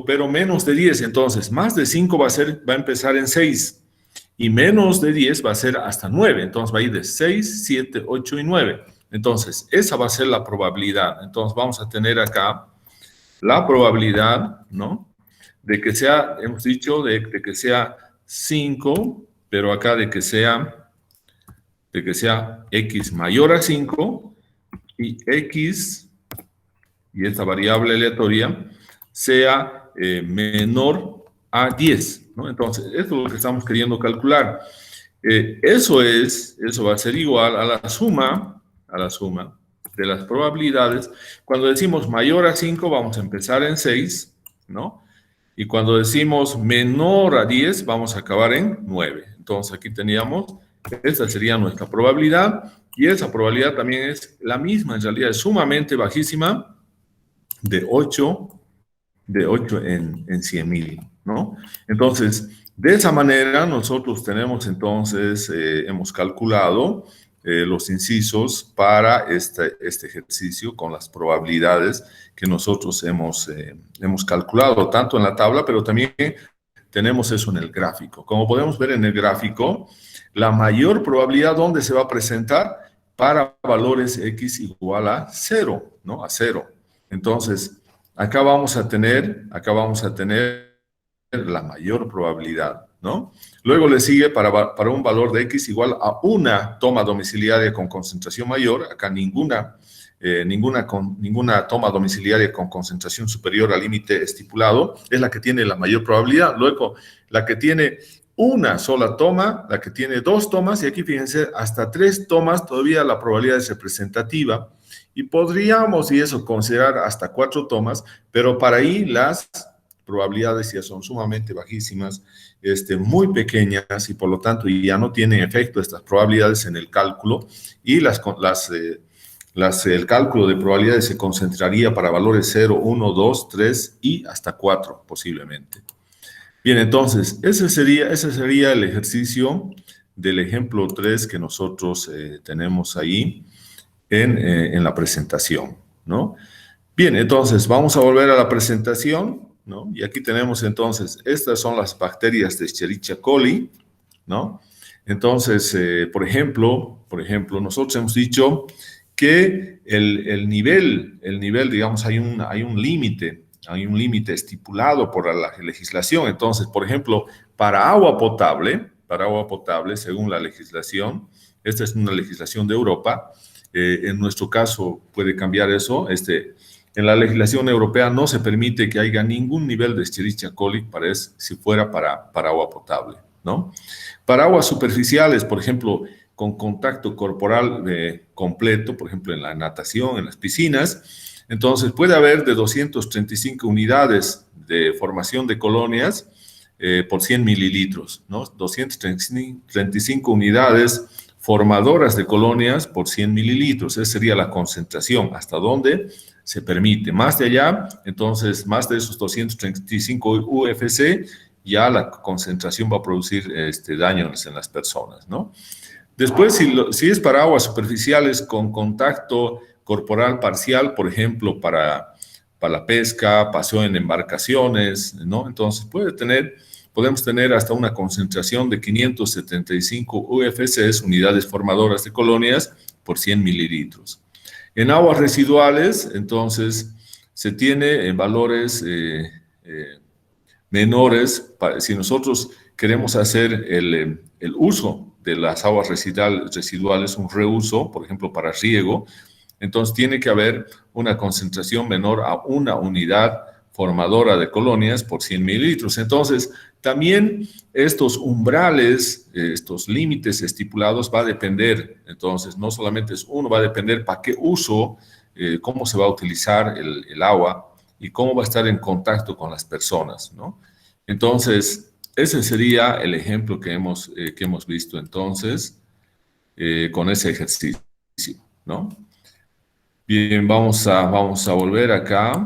pero menos de 10. Entonces, más de 5 va a empezar en 6, y menos de 10 va a ser hasta 9. Entonces, va a ir de 6, 7, 8 y 9. Entonces, esa va a ser la probabilidad. Entonces, vamos a tener acá la probabilidad, ¿no? De que sea, hemos dicho, de que sea 5, pero acá de que sea x mayor a 5 y x, y esta variable aleatoria, sea menor a 10, ¿no? Entonces, esto es lo que estamos queriendo calcular. Eso va a ser igual a la suma de las probabilidades. Cuando decimos mayor a 5, vamos a empezar en 6, ¿no? Y cuando decimos menor a 10, vamos a acabar en 9. Entonces, aquí teníamos, esta sería nuestra probabilidad, y esa probabilidad también es la misma, en realidad es sumamente bajísima, de 8 en 100.000, ¿no? Entonces, de esa manera nosotros tenemos entonces, hemos calculado los incisos para este ejercicio con las probabilidades que nosotros hemos calculado, tanto en la tabla, pero también tenemos eso en el gráfico. Como podemos ver en el gráfico, la mayor probabilidad, ¿dónde se va a presentar? Para valores x igual a 0, ¿no? A 0. Entonces, acá vamos a tener la mayor probabilidad, ¿no? Luego le sigue para un valor de x igual a una toma domiciliaria con concentración mayor. Acá ninguna toma domiciliaria con concentración superior al límite estipulado es la que tiene la mayor probabilidad. Luego, la que tiene una sola toma, la que tiene 2 tomas, y aquí fíjense, hasta 3 tomas todavía la probabilidad es representativa. Y podríamos, y eso, considerar hasta 4 tomas, pero para ahí las probabilidades ya son sumamente bajísimas, muy pequeñas, y por lo tanto ya no tienen efecto estas probabilidades en el cálculo, y el cálculo de probabilidades se concentraría para valores 0, 1, 2, 3 y hasta 4 posiblemente. Bien, entonces, ese sería el ejercicio del ejemplo 3 que nosotros tenemos ahí en la presentación, ¿no? Bien, entonces, vamos a volver a la presentación, ¿no? Y aquí tenemos entonces, estas son las bacterias de Escherichia coli, ¿no? Entonces, por ejemplo, nosotros hemos dicho que el nivel, digamos, hay un límite estipulado por la legislación. Entonces, por ejemplo, para agua potable, según la legislación, esta es una legislación de Europa, en nuestro caso puede cambiar eso, en la legislación europea no se permite que haya ningún nivel de Escherichia coli si fuera para agua potable, ¿no? Para aguas superficiales, por ejemplo, con contacto corporal completo, por ejemplo, en la natación, en las piscinas, entonces puede haber de 235 unidades de formación de colonias por 100 mililitros, ¿no? 235 unidades formadoras de colonias por 100 mililitros. Esa sería la concentración, hasta donde se permite. Más de allá, entonces, más de esos 235 UFC, ya la concentración va a producir daños en las personas, ¿no? Después, si es para aguas superficiales con contacto corporal parcial, por ejemplo, para la pesca, paseo en embarcaciones, ¿no? Entonces, podemos tener hasta una concentración de 575 UFCs, unidades formadoras de colonias, por 100 mililitros. En aguas residuales, entonces, se tiene valores menores. Si nosotros queremos hacer el uso de las aguas residuales, un reuso, por ejemplo, para riego, Entonces tiene que haber una concentración menor a una unidad formadora de colonias por 100 mililitros. Entonces, también estos umbrales, estos límites estipulados va a depender. Entonces, no solamente es uno, va a depender para qué uso, cómo se va a utilizar el agua y cómo va a estar en contacto con las personas, ¿no? Entonces, ese sería el ejemplo que hemos visto entonces con ese ejercicio, ¿no? Bien, vamos a volver acá.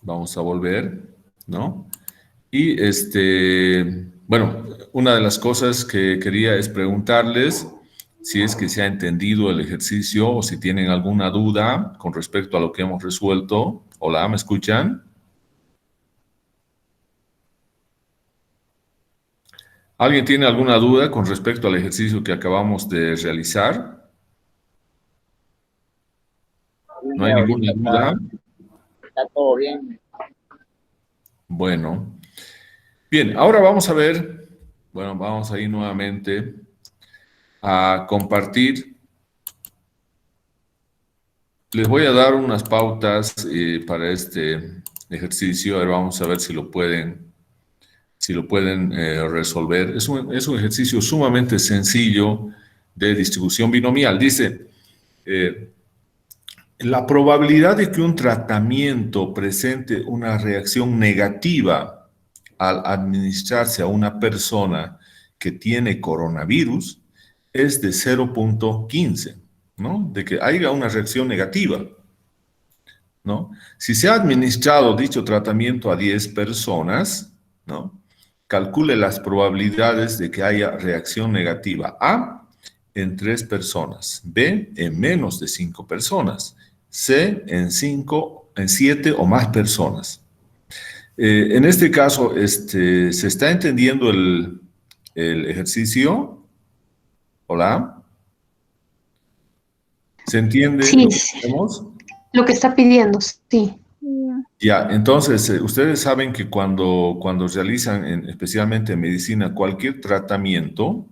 Vamos a volver, ¿no? Y bueno, una de las cosas que quería es preguntarles si es que se ha entendido el ejercicio o si tienen alguna duda con respecto a lo que hemos resuelto. Hola, ¿me escuchan? ¿Alguien tiene alguna duda con respecto al ejercicio que acabamos de realizar? ¿No hay ninguna Ahorita duda? está todo bien. Bueno, bien, ahora vamos a ver, bueno, vamos a ir nuevamente a compartir. Les voy a dar unas pautas para este ejercicio. A ver, vamos a ver si lo pueden resolver. Es un ejercicio sumamente sencillo de distribución binomial. Dice, eh, la probabilidad de que un tratamiento presente una reacción negativa al administrarse a una persona que tiene coronavirus es de 0,15, ¿no? De que haya una reacción negativa, ¿no? Si se ha administrado dicho tratamiento a 10 personas, ¿no? Calcule las probabilidades de que haya reacción negativa A en 3 personas, B en menos de 5 personas, C en 7 o más personas. En este caso, ¿se está entendiendo el ejercicio? Hola, ¿se entiende Sí, lo que hacemos? lo que está pidiendo, sí. Ya, entonces, ustedes saben que cuando realizan, especialmente en medicina, cualquier tratamiento,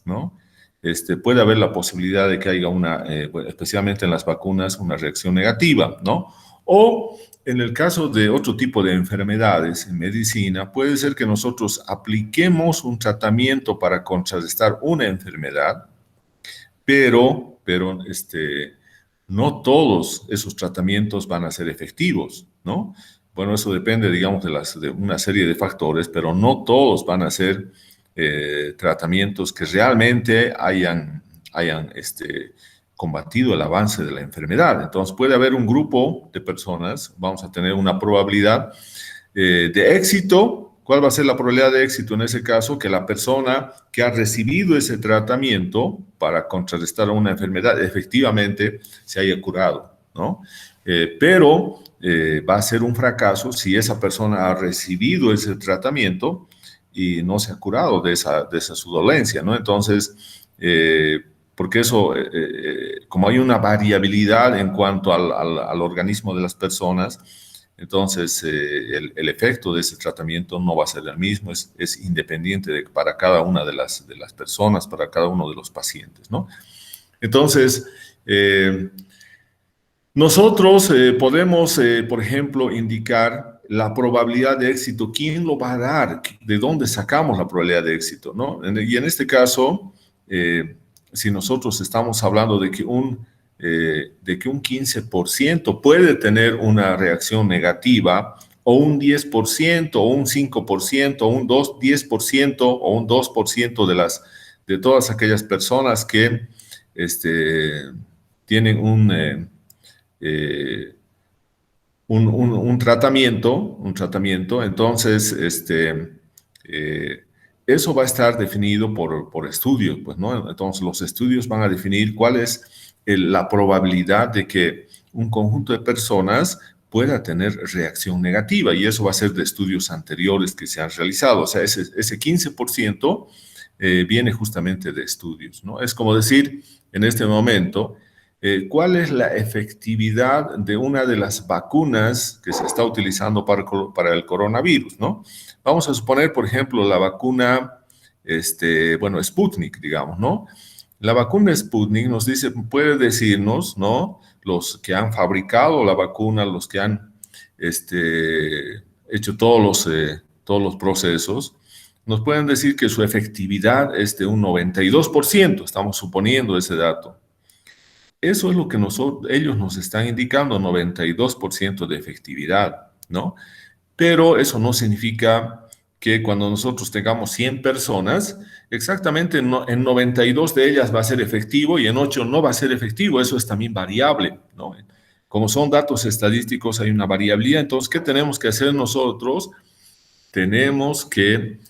¿no? Puede haber la posibilidad de que haya bueno, especialmente en las vacunas, una reacción negativa, ¿no? O en el caso de otro tipo de enfermedades en medicina, puede ser que nosotros apliquemos un tratamiento para contrarrestar una enfermedad, pero no todos esos tratamientos van a ser efectivos, ¿no? Bueno, eso depende, digamos, de una serie de factores, pero no todos van a ser tratamientos que realmente hayan combatido el avance de la enfermedad. Entonces, puede haber un grupo de personas, vamos a tener una probabilidad de éxito. ¿Cuál va a ser la probabilidad de éxito en ese caso? Que la persona que ha recibido ese tratamiento para contrarrestar una enfermedad efectivamente se haya curado, ¿no? Pero va a ser un fracaso si esa persona ha recibido ese tratamiento y no se ha curado de esa su dolencia, ¿no? Entonces, porque eso, como hay una variabilidad en cuanto al organismo de las personas, entonces el efecto de ese tratamiento no va a ser el mismo, es independiente para cada una de las personas, para cada uno de los pacientes, ¿no? Entonces, nosotros podemos, por ejemplo, indicar la probabilidad de éxito. ¿Quién lo va a dar? ¿De dónde sacamos la probabilidad de éxito, no? Y en este caso, si nosotros estamos hablando de que un 15% puede tener una reacción negativa, o un 10%, o un 5%, o un 10% o un 2% de todas aquellas personas que tienen un tratamiento, entonces eh, eso va a estar definido por estudios, pues, ¿no? Entonces los estudios van a definir cuál es la probabilidad de que un conjunto de personas pueda tener reacción negativa, y eso va a ser de estudios anteriores que se han realizado. O sea, ese 15% viene justamente de estudios, ¿no? Es como decir, en este momento, ¿cuál es la efectividad de una de las vacunas que se está utilizando para el coronavirus, ¿no? Vamos a suponer, por ejemplo, la vacuna bueno, Sputnik, digamos, ¿no? La vacuna Sputnik nos dice, puede decirnos, ¿no? Los que han fabricado la vacuna, los que han hecho todos los procesos, nos pueden decir que su efectividad es de un 92%, estamos suponiendo ese dato. Eso es lo que ellos nos están indicando, 92% de efectividad, ¿no? Pero eso no significa que cuando nosotros tengamos 100 personas, exactamente en 92 de ellas va a ser efectivo y en 8 no va a ser efectivo. Eso es también variable, ¿no? Como son datos estadísticos, hay una variabilidad. Entonces, ¿qué tenemos que hacer nosotros? Tenemos que,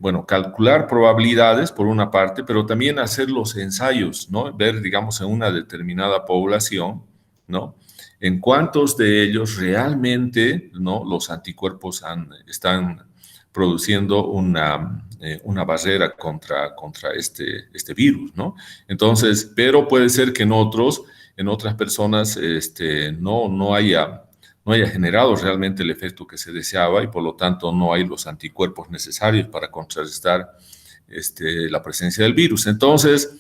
bueno, calcular probabilidades por una parte, pero también hacer los ensayos, ¿no? Ver, digamos, en una determinada población, ¿no? En cuántos de ellos realmente, ¿no? Los anticuerpos están produciendo una barrera contra este virus, ¿no? Entonces, pero puede ser que en otras personas, no haya generado realmente el efecto que se deseaba y por lo tanto no hay los anticuerpos necesarios para contrarrestar la presencia del virus. Entonces,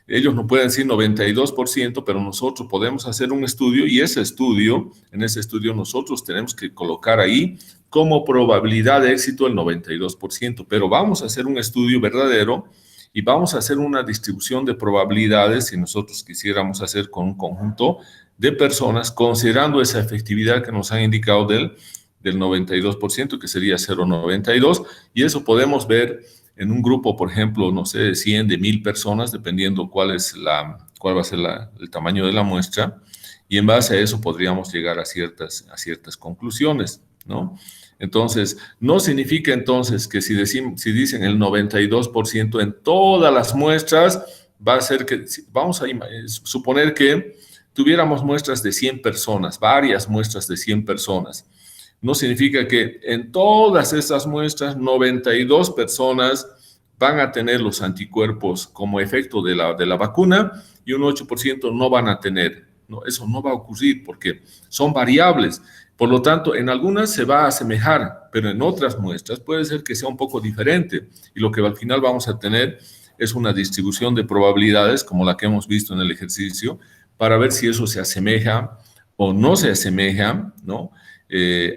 ellos no pueden decir 92%, pero nosotros podemos hacer un estudio y en ese estudio nosotros tenemos que colocar ahí como probabilidad de éxito el 92%, pero vamos a hacer un estudio verdadero y vamos a hacer una distribución de probabilidades si nosotros quisiéramos hacer con un conjunto de personas, considerando esa efectividad que nos han indicado del 92%, que sería 0,92, y eso podemos ver en un grupo, por ejemplo, no sé, de 100, de 1000 personas, dependiendo cuál va a ser el tamaño de la muestra, y en base a eso podríamos llegar a ciertas conclusiones, ¿no? Entonces, no significa entonces que si dicen el 92% en todas las muestras, va a ser que, vamos a suponer que tuviéramos muestras de 100 personas, varias muestras de 100 personas. No significa que en todas esas muestras 92 personas van a tener los anticuerpos como efecto de la vacuna y un 8% no van a tener. No, eso no va a ocurrir porque son variables. Por lo tanto, en algunas se va a asemejar, pero en otras muestras puede ser que sea un poco diferente. Y lo que al final vamos a tener es una distribución de probabilidades, como la que hemos visto en el ejercicio, para ver si eso se asemeja o no se asemeja, ¿no?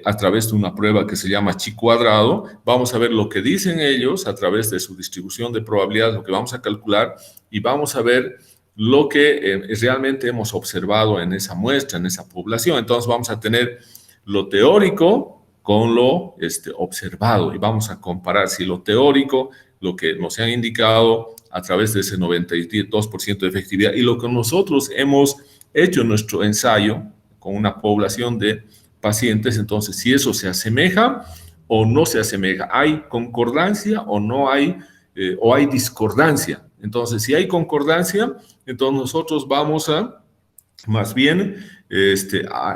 A través de una prueba que se llama chi cuadrado, vamos a ver lo que dicen ellos a través de su distribución de probabilidades, lo que vamos a calcular, y vamos a ver lo que realmente hemos observado en esa muestra, en esa población. Entonces vamos a tener lo teórico con lo observado, y vamos a comparar si lo teórico, lo que nos han indicado a través de ese 92% de efectividad, y lo que nosotros hemos hecho en nuestro ensayo con una población de pacientes, entonces si eso se asemeja o no se asemeja, hay concordancia o no hay, o hay discordancia. Entonces, si hay concordancia, entonces nosotros vamos a, más bien,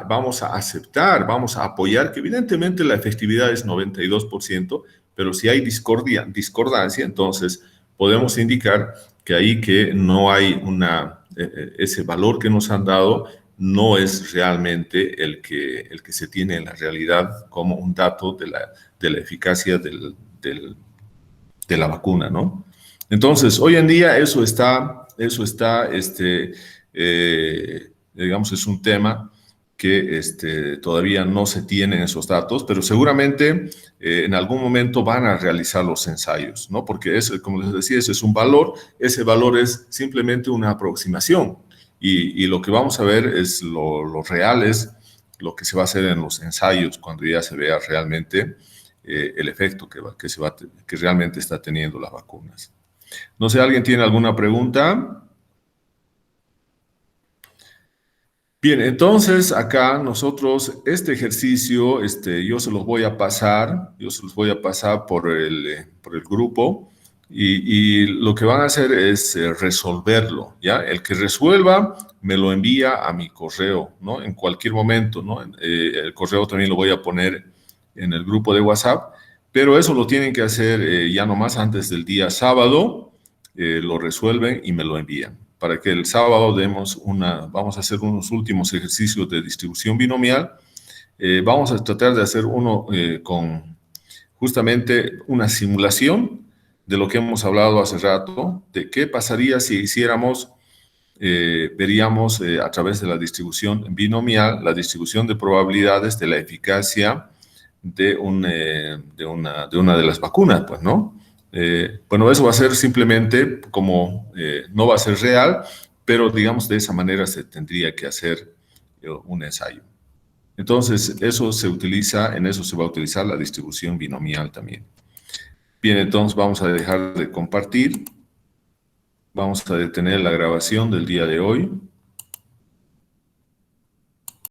vamos a aceptar, vamos a apoyar que evidentemente la efectividad es 92%, pero si hay discordancia, entonces podemos indicar que ahí que no hay ese valor que nos han dado no es realmente el que se tiene en la realidad como un dato de la eficacia de la vacuna, ¿no? Entonces, hoy en día eso está, digamos, es un tema que todavía no se tienen esos datos, pero seguramente en algún momento van a realizar los ensayos, ¿no? Porque como les decía, ese es un valor, ese valor es simplemente una aproximación. Y lo que vamos a ver es lo real, es lo que se va a hacer en los ensayos cuando ya se vea realmente el efecto que realmente está teniendo las vacunas. No sé, ¿alguien tiene alguna pregunta? Bien, entonces acá nosotros este ejercicio, yo se los voy a pasar, por el grupo. Y lo que van a hacer es resolverlo, ¿ya? El que resuelva me lo envía a mi correo, ¿no? En cualquier momento, ¿no? El correo también lo voy a poner en el grupo de WhatsApp, pero eso lo tienen que hacer ya nomás antes del día sábado, lo resuelven y me lo envían. Para que el sábado vamos a hacer unos últimos ejercicios de distribución binomial. Vamos a tratar de hacer uno con justamente una simulación de lo que hemos hablado hace rato, de qué pasaría si hiciéramos, veríamos a través de la distribución binomial, la distribución de probabilidades de la eficacia de una de las vacunas, pues, ¿no? Bueno, eso va a ser simplemente como, no va a ser real, pero digamos de esa manera se tendría que hacer un ensayo. Entonces, eso se utiliza, en eso se va a utilizar la distribución binomial también. Bien, entonces vamos a dejar de compartir. Vamos a detener la grabación del día de hoy.